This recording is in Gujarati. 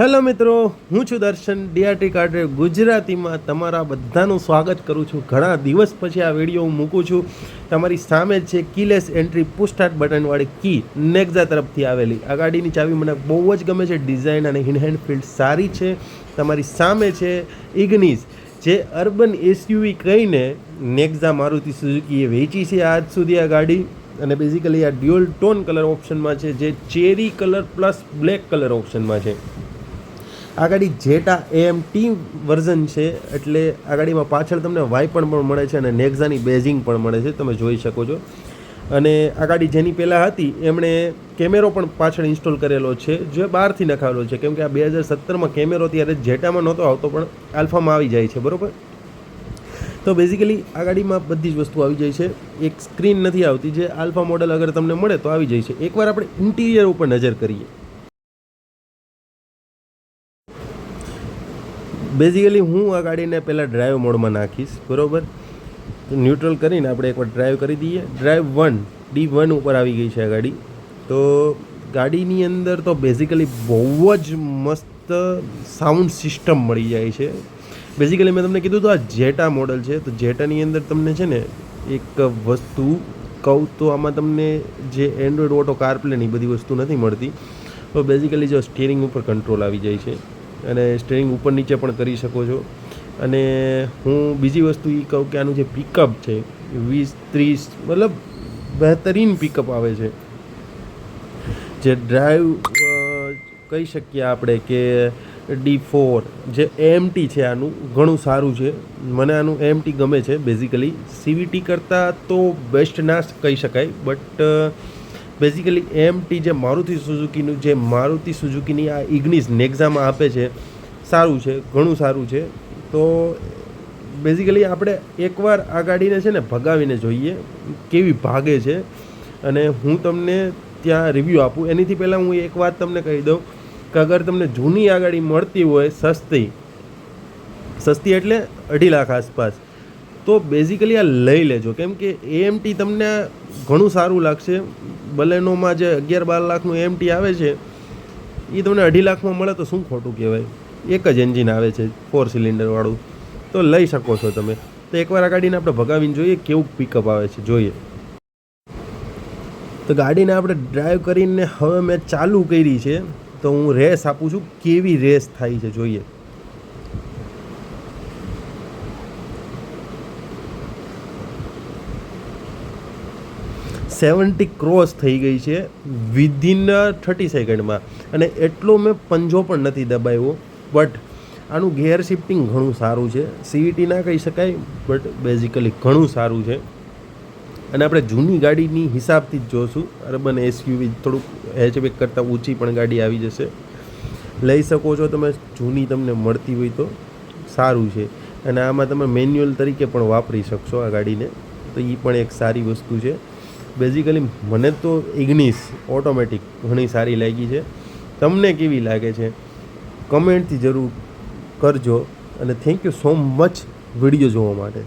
હેલો મિત્રો, હું છું દર્શન ડીઆરટી કાર ડ્રાઈવ ગુજરાતીમાં તમારા બધાનું સ્વાગત કરું છું. ઘણા દિવસ પછી આ વિડીયો હું મૂકું છું. તમારી સામે છે કીલેસ એન્ટ્રી પુશ સ્ટાર્ટ બટનવાળી કી નેક્ઝા તરફથી આવેલી. આ ગાડીની ચાવી મને બહુ જ ગમે છે. ડિઝાઇન અને હેન્ડ ફીલ સારી છે. તમારી સામે છે ઇગ્નિસ, જે અર્બન એસયુવી કહીને નેક્ઝા મારુતિ સુઝુકીએ વેચી છે આજ સુધી આ ગાડી. અને બેઝિકલી આ ડ્યુઅલ ટોન કલર ઓપ્શનમાં છે, જે cherry colour plus black colour ઓપ્શનમાં છે. આ ગાડી જેટા એએમટી વર્ઝન છે, એટલે આ ગાડીમાં પાછળ તમને વાઇપર પણ મળે છે અને નેક્ઝાની બેઝિંગ પણ મળે છે, તમે જોઈ શકો છો. અને આ ગાડી જેની પહેલાં હતી એમણે કેમેરો પણ પાછળ ઇન્સ્ટોલ કરેલો છે, જે બહારથી નખાવેલો છે, કેમ કે આ 2017માં કેમેરો ત્યારે જેટામાં નહોતો આવતો, પણ આલ્ફામાં આવી જાય છે, બરાબર. તો બેઝિકલી આ ગાડીમાં બધી જ વસ્તુ આવી જાય છે. એક સ્ક્રીન નથી આવતી, જે આલ્ફા મોડલ અગર તમને મળે તો આવી જાય છે. એકવાર આપણે ઇન્ટિરિયર ઉપર નજર કરીએ. બેઝિકલી હું આ ગાડીને પહેલાં ડ્રાઈવ મોડમાં નાખીશ, બરાબર. ન્યુટ્રલ કરીને આપણે એકવાર ડ્રાઈવ કરી દઈએ. ડ્રાઈવ D1 ઉપર આવી ગઈ છે આ ગાડી. તો ગાડીની અંદર તો બેઝિકલી બહુ જ મસ્ત સાઉન્ડ સિસ્ટમ મળી જાય છે. બેઝિકલી મેં તમને કીધું તો આ જેટા મોડલ છે, તો જેટાની અંદર તમને છે ને એક વસ્તુ કહું તો આમાં તમને જે એન્ડ્રોઈડ ઓટો કારપ્લેની બધી વસ્તુ નથી મળતી. તો બેઝિકલી જો સ્ટીયરિંગ ઉપર કંટ્રોલ આવી જાય છે અને સ્ટીયરિંગ ઉપર નીચે પણ કરી શકો છો. અને હું બીજી વસ્તુ એ કહું કે આનું જે પિકઅપ છે 20-30 મતલબ બહેતરીન પિકઅપ આવે છે. જે ડ્રાઈવ કહી શકીએ આપણે કે D4 જે એએમટી છે આનું ઘણું સારું છે. મને આનું એએમટી ગમે છે. બેઝિકલી સીવીટી કરતાં તો બેસ્ટ ના કહી શકાય, બટ બેઝિકલી એએમટી જે મારુતિ સુઝુકીની આ ઇગ્નિસ નેક્ઝામાં આપે છે, સારું છે, ઘણું સારું છે. તો બેઝિકલી આપણે એકવાર આ ગાડીને છે ને ભગાવીને જોઈએ કેવી ભાગે છે, અને હું તમને ત્યાં રિવ્યૂ આપું. એનીથી પહેલાં હું એક વાત તમને કહી દઉં કે અગર તમને જૂની આ ગાડી મળતી હોય સસ્તી એટલે 2.5 લાખ આસપાસ, તો બેઝિકલી આ લઈ લેજો, કેમ કે એએમટી તમને ઘણું સારું લાગશે. બલેનોમાં જે 11-12 લાખનું એએમટી આવે છે, એ તમને 2.5 લાખમાં મળે તો શું ખોટું કહેવાય. એક જ એન્જિન આવે છે 4 સિલિન્ડરવાળું, તો લઈ શકો છો તમે. તો એકવાર આ ગાડીને આપણે ભગાવીને જોઈએ કેવું પિકઅપ આવે છે, જોઈએ. તો ગાડીને આપણે ડ્રાઈવ કરીને હવે મેં ચાલુ કરી છે, તો હું રેસ આપું છું, કેવી રેસ થાય છે જોઈએ. $70 ક્રોસ થઈ ગઈ છે વિધિન 30 સેકન્ડમાં, અને એટલો મેં પંજો પણ નથી દબાવ્યો. બટ આનું ગેર શિફ્ટિંગ ઘણું સારું છે. સીવીટી ના કહી શકાય, બટ બેઝિકલી ઘણું સારું છે. અને આપણે જૂની ગાડીની હિસાબથી જ જોશું. અર્બન એસયુવી થોડુંક હેચબેક કરતાં ઊંચી પણ ગાડી આવી જશે, લઈ શકો છો તમે. જૂની તમને મળતી હોય તો સારું છે. અને આમાં તમે મેન્યુઅલ તરીકે પણ વાપરી શકશો આ ગાડીને, તો એ પણ એક સારી વસ્તુ છે. બેઝિકલી મને તો ઇગ્નિસ ઓટોમેટિક ઘણી સારી લાગી છે. તમને કેવી લાગે છે કમેન્ટથી જરૂર કરજો. અને thank you so much video જોવા માટે.